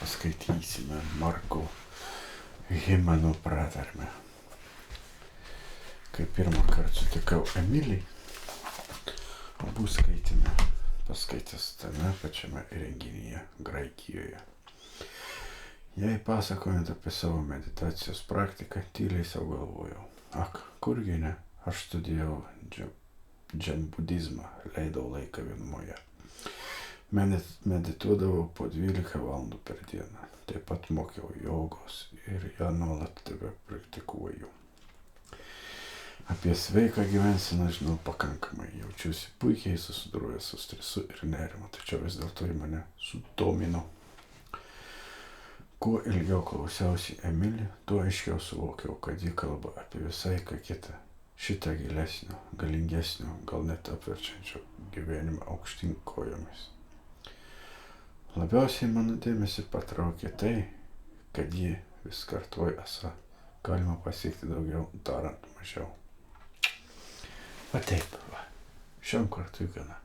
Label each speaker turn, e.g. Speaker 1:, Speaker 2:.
Speaker 1: paskaitysime Marko himno pratarmę. Kai pirmą kartą sutikau Emilį, abu skaitėme paskaitas tame pačiame renginyje Graikijoje. Jei pasakojant apie savo meditacijos praktiką, tyliai savo galvojau, kurgi ne, aš studijavau dženbudizmą, leidau laiką vienumoje. Medituodavau po 12 valandų per dieną, taip pat mokiau jogos ir ją nuolat tebe praktikuoju. Apie sveiką gyvenseną žinau pakankamai, jaučiuosi puikiai susidūrojęs su stresu ir nerimu, tačiau vis dėlto į mane sudomino. Kuo ilgiau klausiausi Emilį, tuo aiškiau suvokiau, kad ji kalba apie visai ką kitą, šitą gilesnio, galingesnio, gal net apverčiančio gyvenimą aukštyn kojomis. Labiausiai mano dėmesį patraukė tai, kad ji vis kartuoja esą, galima pasiekti daugiau, darant mažiau. Va taip, šiam kartui gana.